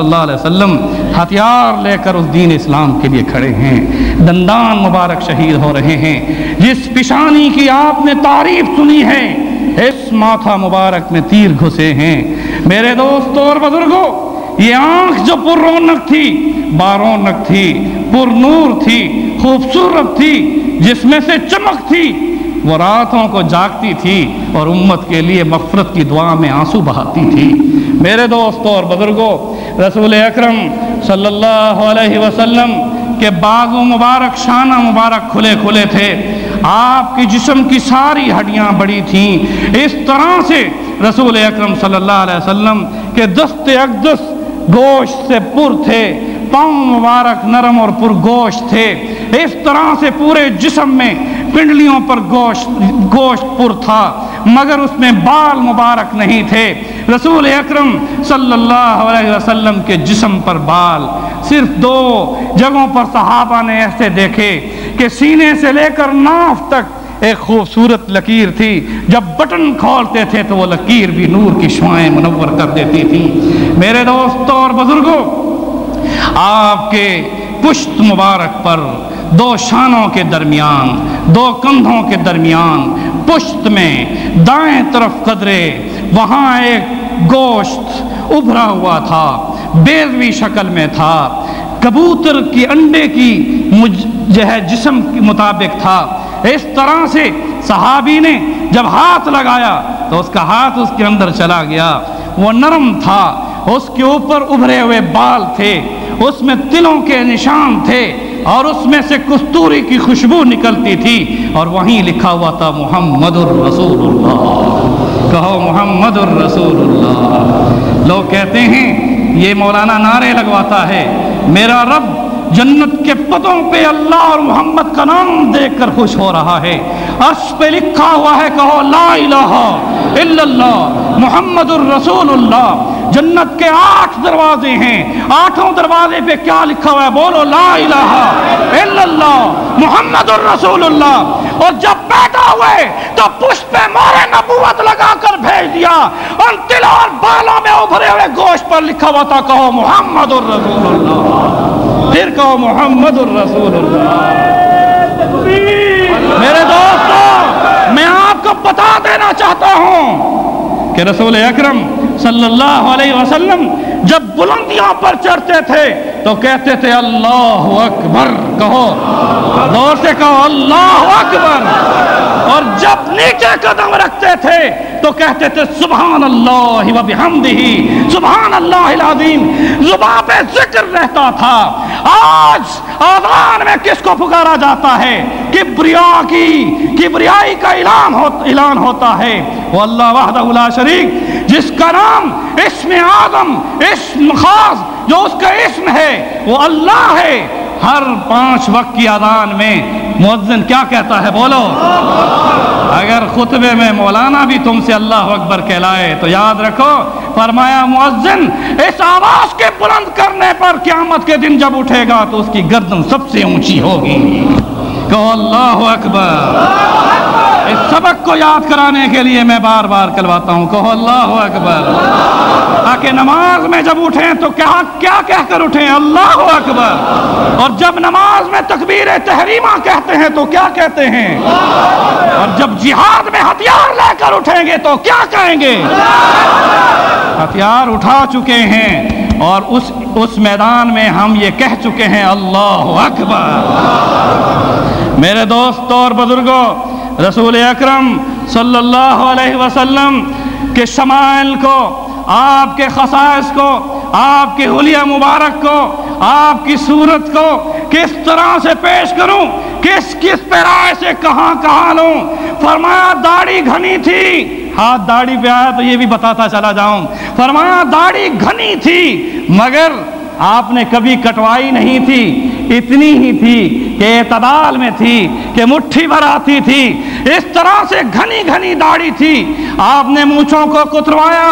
اللہ علیہ وسلم ہتھیار لے کر اس دین اسلام کے لیے کھڑے ہیں، دندان مبارک شہید ہو رہے ہیں، جس پیشانی کی آپ نے تعریف سنی ہے اس ماتھا مبارک میں تیر گھسے ہیں۔ میرے دوستوں اور بزرگوں، یہ آنکھ جو پر رونق تھی، بارونق تھی، پر نور تھی، خوبصورت تھی، جس میں سے چمک تھی، وہ راتوں کو جاگتی تھی اور امت کے لیے مغفرت کی دعا میں آنسو بہاتی تھی۔ میرے دوستوں اور بزرگوں، رسول اکرم صلی اللہ علیہ وسلم کے بازو مبارک، شانہ مبارک کھلے کھلے تھے، آپ کی جسم کی ساری ہڈیاں بڑی تھیں، اس طرح سے رسول اکرم صلی اللہ علیہ وسلم کے دست اقدس گوشت سے پر تھے، پاؤں مبارک نرم اور پر گوشت تھے، اس طرح سے پورے جسم میں پنڈلیوں پر گوشت پر تھا، مگر اس میں بال مبارک نہیں تھے۔ رسول اکرم صلی اللہ علیہ وسلم کے جسم پر بال صرف 2 جگہوں پر صحابہ نے ایسے دیکھے کہ سینے سے لے کر ناف تک ایک خوبصورت لکیر تھی، جب بٹن کھولتے تھے تو وہ لکیر بھی نور کی شعاعیں منور کر دیتی تھی۔ میرے دوستوں اور بزرگوں، آپ کے پشت مبارک پر 2 شانوں کے درمیان، 2 کندھوں کے درمیان، پشت میں دائیں طرف قدرے، وہاں ایک گوشت ابھرا ہوا تھا، بیضوی شکل میں تھا، کبوتر کی انڈے کی جو ہے جسم کے مطابق تھا۔ اس طرح سے صحابی نے جب ہاتھ لگایا تو اس کا ہاتھ اس کے اندر چلا گیا، وہ نرم تھا، اس کے اوپر ابھرے ہوئے بال تھے، اس میں تلوں کے نشان تھے، اور اس میں سے کستوری کی خوشبو نکلتی تھی، اور وہیں لکھا ہوا تھا محمد الرسول اللہ۔ کہو محمد الرسول اللہ۔ لوگ کہتے ہیں، یہ مولانا نعرے لگواتا ہے، میرا رب جنت کے پتوں پہ اللہ اور محمد کا نام دیکھ کر خوش ہو رہا ہے، عرش پہ لکھا ہوا ہے، کہو لا الہ الا اللہ محمد الرسول اللہ۔ جنت کے 8 دروازے ہیں، 8 دروازے پہ کیا لکھا ہوا ہے؟ بولو لا الہ الا اللہ محمد الرسول اللہ۔ اور جب پیدا ہوئے تو پشت پہ مہر نبوت لگا کر بھیج دیا، ان تلوں اور بالوں میں ابھرے ہوئے گوشت پر لکھا ہوا تھا، کہو محمد الرسول اللہ، پھر کہو محمد الرسول اللہ۔ میرے دوستو، میں آپ کو بتا دینا چاہتا ہوں کہ رسول اکرم صلی اللہ علیہ وسلم جب بلندیوں پر چڑھتے تھے تو کہتے تھے اللہ اکبر، کہو زور سے کہو اللہ اکبر، اور جب نیچے قدم رکھتے تھے تو کہتے تھے سبحان اللہ و بحمدہ سبحان اللہ العظیم، زبان پہ ذکر رہتا تھا۔ آج آذان میں کس کو پکارا جاتا ہے؟ کبریائی کا اعلان ہوتا ہے، وہ اللہ وحدہ لا شریک، جس کا نام اسم اعظم، اسم خاص، جو اس کا اسم ہے وہ اللہ ہے۔ ہر 5 وقت کی اذان میں مؤذن کیا کہتا ہے؟ بولو۔ اگر خطبے میں مولانا بھی تم سے اللہ اکبر کہلائے تو یاد رکھو، فرمایا مؤذن اس آواز کے بلند کرنے پر قیامت کے دن جب اٹھے گا تو اس کی گردن سب سے اونچی ہوگی۔ کہو اللہ اکبر۔ اس سبق کو یاد کرانے کے لیے میں بار بار کہلواتا ہوں، کہو اللہ اکبر، تاکہ نماز میں جب اٹھیں تو کیا کہہ کر اٹھیں؟ اللہ اکبر۔ اور جب نماز میں تکبیر تحریمہ کہتے ہیں تو کیا کہتے ہیں؟ اور جب جہاد میں ہتھیار لے کر اٹھیں گے تو کیا کہیں گے؟ ہتھیار اٹھا چکے ہیں اور اس میدان میں ہم یہ کہہ چکے ہیں اللہ اکبر۔ میرے دوستوں اور بزرگوں، رسول اکرم صلی اللہ علیہ وسلم کے شمائل کو، آپ کے خصائص کو، آپ کے حلیہ مبارک کو، آپ کی صورت کو کس طرح سے پیش کروں، کس پہ رائے سے کہاں لوں؟ فرمایا داڑھی گھنی تھی، ہاتھ داڑھی پہ آیا تو یہ بھی بتاتا چلا جاؤں، فرمایا داڑھی گھنی تھی مگر آپ نے کبھی کٹوائی نہیں تھی، اتنی ہی تھی کہ اعتدال میں تھی، کہ مٹھی بھر آتی تھی، اس طرح سے گھنی گھنی داڑھی تھی۔ آپ نے مونچھوں کو کتروایا،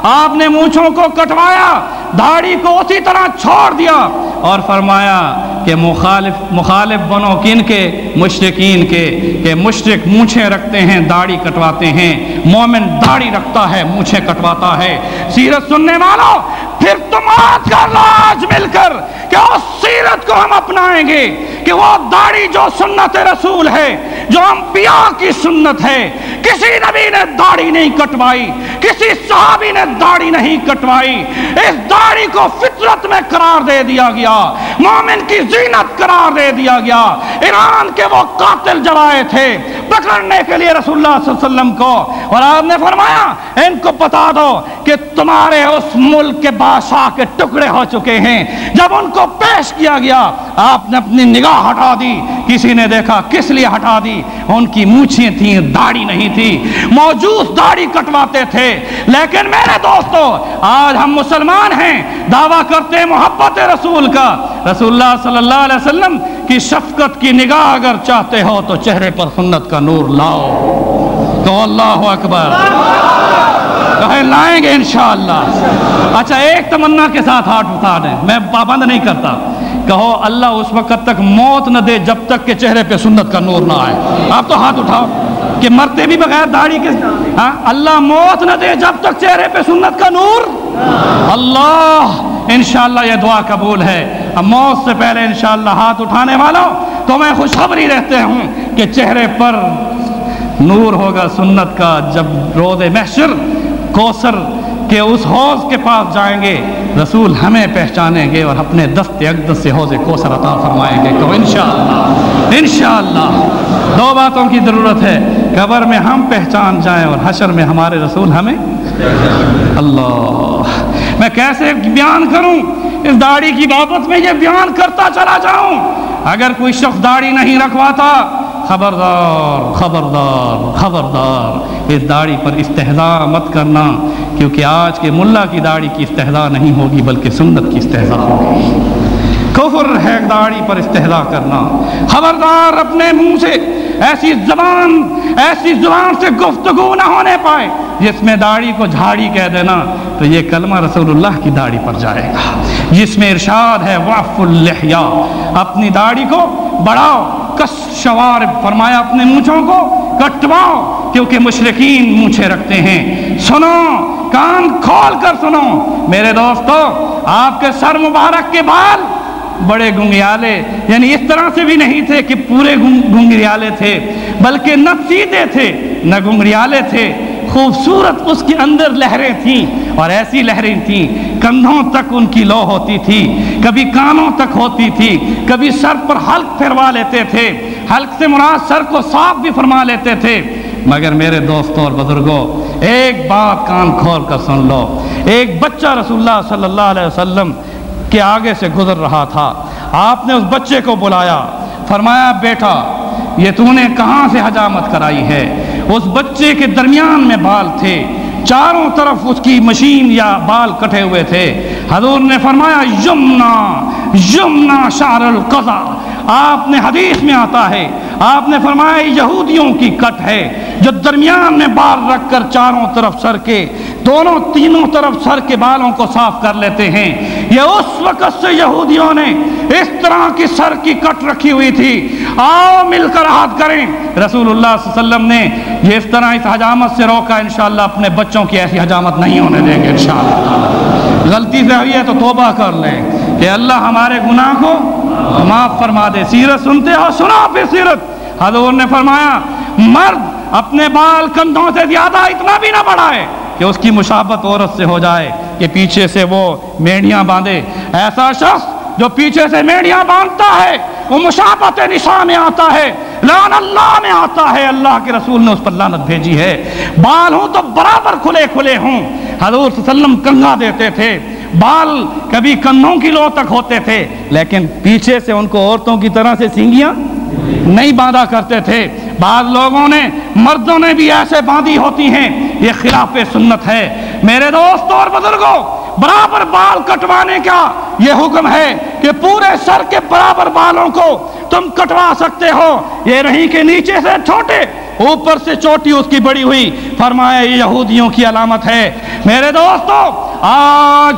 آپ نے مونچھوں کو کٹوایا، داڑھی کو اسی طرح چھوڑ دیا، اور فرمایا کہ مخالف بنو کن کے؟ مشرکین کے، کہ مشرک مونچھیں رکھتے ہیں داڑھی کٹواتے ہیں، مومن داڑھی رکھتا ہے مونچھیں کٹواتا ہے۔ سیرت سننے والوں، پھر تم آج کر لو آج مل کر کہ اس سیرت کو ہم اپنائیں گے کہ وہ داڑھی جو سنت رسول ہے، جو انبیاء کی سنت ہے، کسی نبی نے داڑھی نہیں کٹوائی، کسی صحابی نے داڑھی نہیں کٹوائی، اس داڑھی کو فطرت میں قرار دے دیا گیا، مومن کی زینت قرار دے دیا گیا۔ ایران کے وہ قاتل جب آئے تھے پکڑنے کے لیے رسول اللہ صلی اللہ علیہ وسلم کو، اور آپ نے فرمایا ان کو بتا دو کہ تمہارے اس ملک کے بادشاہ کے ٹکڑے ہو چکے ہیں۔ جب ان کو پیش کیا گیا آپ نے اپنی نگاہ ہٹا دی، کسی نے دیکھا کس لیے ہٹا دی؟ ان کی مونچھیں تھیں، داڑھی نہیں تھی، موجود داڑھی کٹواتے تھے۔ لیکن میرے دوستو آج ہم مسلمان ہیں، دعویٰ کرتے ہیں محبت رسول کا، رسول اللہ صلی اللہ علیہ وسلم کی شفقت کی نگاہ اگر چاہتے ہو تو چہرے پر سنت کا نور لاؤ۔ تو اللہ اکبر کہیں لائیں گے انشاءاللہ۔ اچھا ایک تمنا کے ساتھ ہاتھ اٹھا دیں، میں پابند نہیں کرتا، کہو اللہ اس وقت تک موت نہ دے جب تک کہ چہرے پہ سنت کا نور نہ آئے۔ آپ تو ہاتھ اٹھاؤ کہ مرتے بھی بغیر داڑھی کے، اللہ موت نہ دے جب تک چہرے پہ سنت کا نور۔ اللہ انشاءاللہ یہ دعا قبول ہے۔ اب موت سے پہلے انشاءاللہ ہاتھ اٹھانے والوں تو میں خوشخبری رہتے ہوں کہ چہرے پر نور ہوگا سنت کا جب روز محشر کوثر کہ اس حوض کے پاس جائیں گے، رسول ہمیں پہچانیں گے اور اپنے دست اقدس سے حوض کوثر عطا فرمائیں گے۔ کہ انشاءاللہ انشاءاللہ دو باتوں کی ضرورت ہے، قبر میں ہم پہچان جائیں اور حشر میں ہمارے رسول ہمیں۔ اللہ میں کیسے بیان کروں اس داڑھی کی بابت میں، یہ بیان کرتا چلا جاؤں۔ اگر کوئی شخص داڑھی نہیں رکھواتا خبردار خبردار خبردار، اس داڑھی پر استہزاء مت کرنا، کیونکہ آج کے ملا کی داڑھی کی استہزاء نہیں ہوگی بلکہ سنت کی استہزاء ہوگی۔ کفر ہے داڑھی پر استہزاء کرنا۔ خبردار اپنے منہ سے ایسی زبان سے گفتگو نہ ہونے پائے جس میں داڑھی کو جھاڑی کہہ دینا، تو یہ کلمہ رسول اللہ کی داڑھی پر جائے گا جس میں ارشاد ہے وعف اللحیہ، اپنی داڑھی کو بڑھاؤ، کس شوارب فرمایا اپنے مونچھوں کو کٹواؤ، کیونکہ مشرکین مونچھیں رکھتے ہیں۔ سنو، کان کھول کر سنو میرے دوستو، آپ کے سر مبارک کے بال بڑے گنگیالے، یعنی اس طرح سے بھی نہیں تھے کہ پورے گنگریالے تھے، بلکہ نہ سیدھے تھے نہ گنگریالے تھے، خوبصورت اس کے اندر لہریں تھیں، اور ایسی لہریں تھیں کندھوں تک ان کی لو ہوتی تھی، کبھی کانوں تک ہوتی تھی، کبھی سر پر حلق پھروا لیتے تھے، حلق سے مراد سر کو صاف بھی فرما لیتے تھے۔ مگر میرے دوستوں اور بزرگوں ایک بات کان کھول کر سن لو، ایک بچہ رسول اللہ صلی اللہ علیہ وسلم کے آگے سے گزر رہا تھا، آپ نے اس بچے کو بلایا، فرمایا بیٹا یہ تو نے کہاں سے حجامت کرائی ہے؟ اس بچے کے درمیان میں بال تھے، چاروں طرف اس کی مشین یا بال کٹے ہوئے تھے۔ حضور نے فرمایا یمنا شعر القضا، آپ نے حدیث میں آتا ہے، آپ نے فرمایا یہودیوں کی کٹ ہے جو درمیان میں بال رکھ کر چاروں طرف سر کے تینوں طرف سر کے بالوں کو صاف کر لیتے ہیں۔ یہ اس وقت سے یہودیوں نے اس طرح کی سر کی کٹ رکھی ہوئی تھی۔ آؤ مل کر عہد کریں، رسول اللہ صلی اللہ علیہ وسلم نے یہ اس طرح اس حجامت سے روکا، انشاءاللہ اپنے بچوں کی ایسی حجامت نہیں ہونے دیں گے انشاءاللہ۔ غلطی سے ہوئی ہے تو توبہ کر لیں کہ اللہ ہمارے گناہ کو معاف فرما دے۔ سیرت سنتے ہو، سنا پھر سیرت۔ حضور نے فرمایا مرد اپنے بال کندھوں سے زیادہ اتنا بھی نہ بڑھائے کہ اس کی مشابہت عورت سے ہو جائے کہ پیچھے سے وہ میڑیاں باندھے۔ ایسا شخص جو پیچھے سے میڑیاں باندھتا ہے وہ مشابہت نساء میں آتا ہے، لعن اللہ میں آتا ہے، اللہ کے رسول نے اس پر لعنت بھیجی ہے۔ بال ہوں تو برابر کھلے کھلے ہوں۔ حضور صلی اللہ علیہ وسلم کنگھا دیتے تھے، بال کبھی کندھوں کی لو تک ہوتے تھے، لیکن پیچھے سے ان کو عورتوں کی طرح سے سینگیاں نہیں باندھا کرتے تھے۔ بعض لوگوں نے، مردوں نے بھی ایسے باندھی ہوتی ہیں، یہ خلاف سنت ہے۔ میرے دوستوں اور بزرگوں برابر بال کٹوانے کا یہ حکم ہے کہ پورے سر کے برابر بالوں کو تم کٹوا سکتے ہو، یہ نہیں کہ نیچے سے چھوٹے اوپر سے چوٹی اس کی بڑی ہوئی، فرمایا یہ یہودیوں کی علامت ہے۔ میرے دوستو آج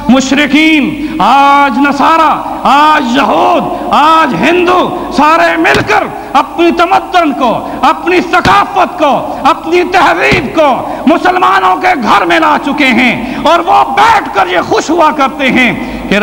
مشرکین، آج نصارہ، آج یہود، آج ہندو سارے مل کر اپنی تمدن کو، اپنی ثقافت کو، اپنی تہذیب کو مسلمانوں کے گھر میں لا چکے ہیں، اور وہ بیٹھ کر یہ خوش ہوا کرتے ہیں کہ